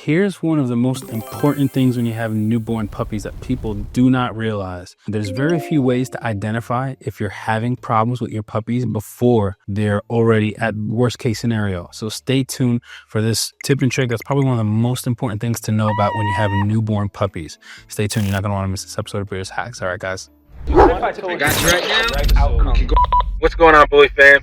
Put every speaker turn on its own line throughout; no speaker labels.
here's one of the most important things when you have newborn puppies that people do not realize. There's very few ways to identify if you're having problems with your puppies before they're already at worst case scenario. So stay tuned for this tip and trick. That's probably one of the most important things to know about when you have newborn puppies. Stay tuned. You're not going to want to miss this episode of Breeders' Hacks. All right, guys.
I got you right now. What's going on, Bully fam?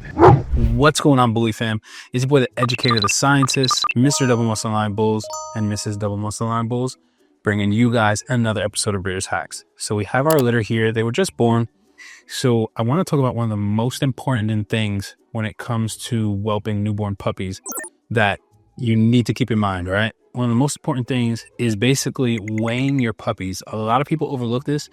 What's going on, Bully fam? It's your boy, the educator, the scientist, Mr. Double Muscle Line Bulls and Mrs. Double Muscle Line Bulls, bringing you guys another episode of Breeders' Hacks. So we have our litter here. They were just born. So I want to talk about one of the most important things when it comes to whelping newborn puppies that you need to keep in mind, right? One of the most important things is basically weighing your puppies. A lot of people overlook this,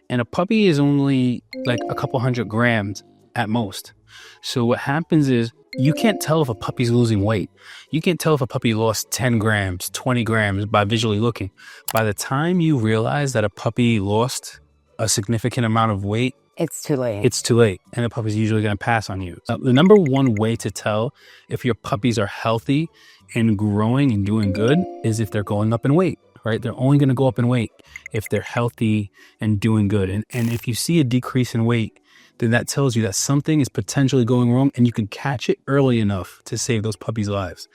and a puppy is only like a couple hundred grams at most. So what happens is you can't tell if a puppy's losing weight. You can't tell if a puppy lost 10 grams, 20 grams by visually looking. By the time you realize that a puppy lost a significant amount of weight,
it's too late.
It's too late, and the puppy's usually going to pass on you. The number one way to tell if your puppies are healthy and growing and doing good is if they're going up in weight, right? They're only going to go up in weight if they're healthy and doing good. And if you see a decrease in weight, then that tells you that something is potentially going wrong, and you can catch it early enough to save those puppies' lives.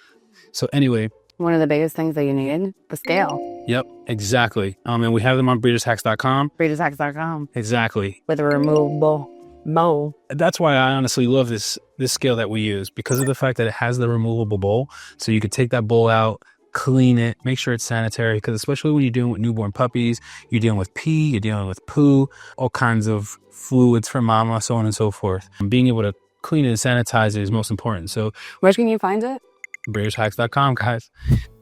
So anyway,
one of the biggest things that you need, the scale.
Yep, exactly. And we have them on breedershacks.com.
Breedershacks.com.
Exactly.
With a removable bowl.
That's why I honestly love this scale that we use, because of the fact that it has the removable bowl. So you could take that bowl out, clean it, make sure it's sanitary, because especially when you're dealing with newborn puppies, you're dealing with pee, you're dealing with poo, all kinds of fluids from mama, so on and so forth. And being able to clean it and sanitize it is most important. So
where can you find it?
breedershacks.com, guys.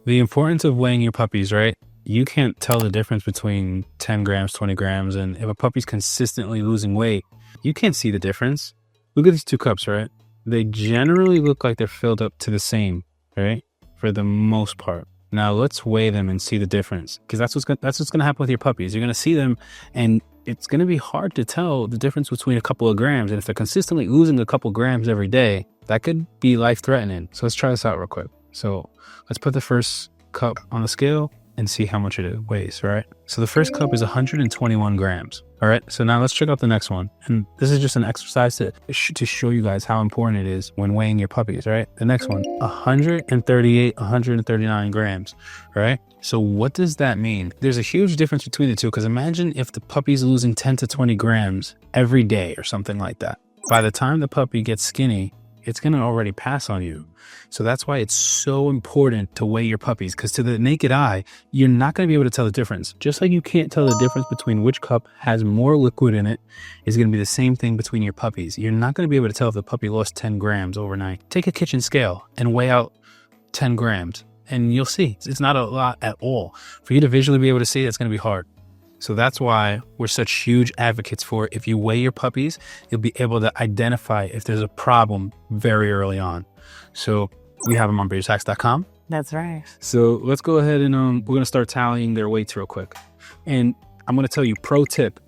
The importance of weighing your puppies, right? You can't tell the difference between 10 grams, 20 grams. And if a puppy's consistently losing weight, you can't see the difference. Look at these two cups, right? They generally look like they're filled up to the same, right? For the most part. Now let's weigh them and see the difference, because that's what's going to happen with your puppies. You're going to see them, and it's going to be hard to tell the difference between a couple of grams. And if they're consistently losing a couple grams every day, that could be life-threatening. So let's try this out real quick. So let's put the first cup on the scale and see how much it weighs, right? So the first cup is 121 grams. All right, so now let's check out the next one. And this is just an exercise to show you guys how important it is when weighing your puppies, right? The next one, 138, 139 grams, right? So what does that mean? There's a huge difference between the two, because imagine if the puppy's losing 10 to 20 grams every day or something like that. By the time the puppy gets skinny, it's going to already pass on you. So that's why it's so important to weigh your puppies, because to the naked eye, you're not going to be able to tell the difference. Just like you can't tell the difference between which cup has more liquid in it, is going to be the same thing between your puppies. You're not going to be able to tell if the puppy lost 10 grams overnight. Take a kitchen scale and weigh out 10 grams, and you'll see it's not a lot at all. For you to visually be able to see, it's going to be hard. So that's why we're such huge advocates for, if you weigh your puppies, you'll be able to identify if there's a problem very early on. So we have them on breedershacks.com.
That's right.
So let's go ahead and we're going to start tallying their weights real quick. And I'm going to tell you, pro tip,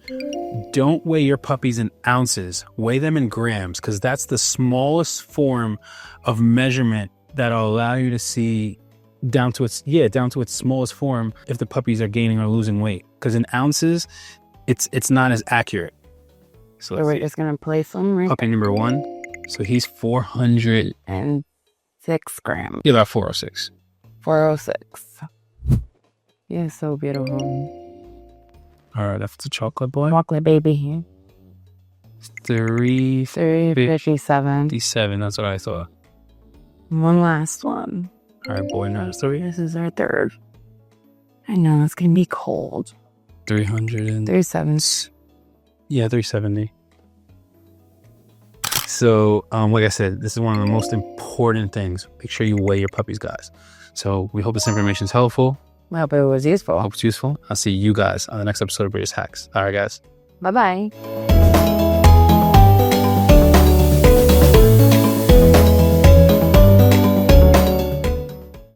don't weigh your puppies in ounces. Weigh them in grams, because that's the smallest form of measurement that'll allow you to see down to its smallest form if the puppies are gaining or losing weight. Because in ounces, it's not as accurate.
So we're just gonna place them right.
Puppy number 1. So he's
406 grams.
Yeah, about 406.
406. Yeah, so beautiful.
All right, that's the chocolate boy.
Chocolate baby.
357.
57.
That's what I thought.
One last one.
All right, boy number 3.
This is our third. I know it's gonna be cold.
370. Yeah, 370. So, like I said, this is one of the most important things. Make sure you weigh your puppies, guys. So we hope this information is helpful.
I hope it was useful.
I hope it's useful. I'll see you guys on the next episode of Breeders' Hacks. All right, guys.
Bye-bye.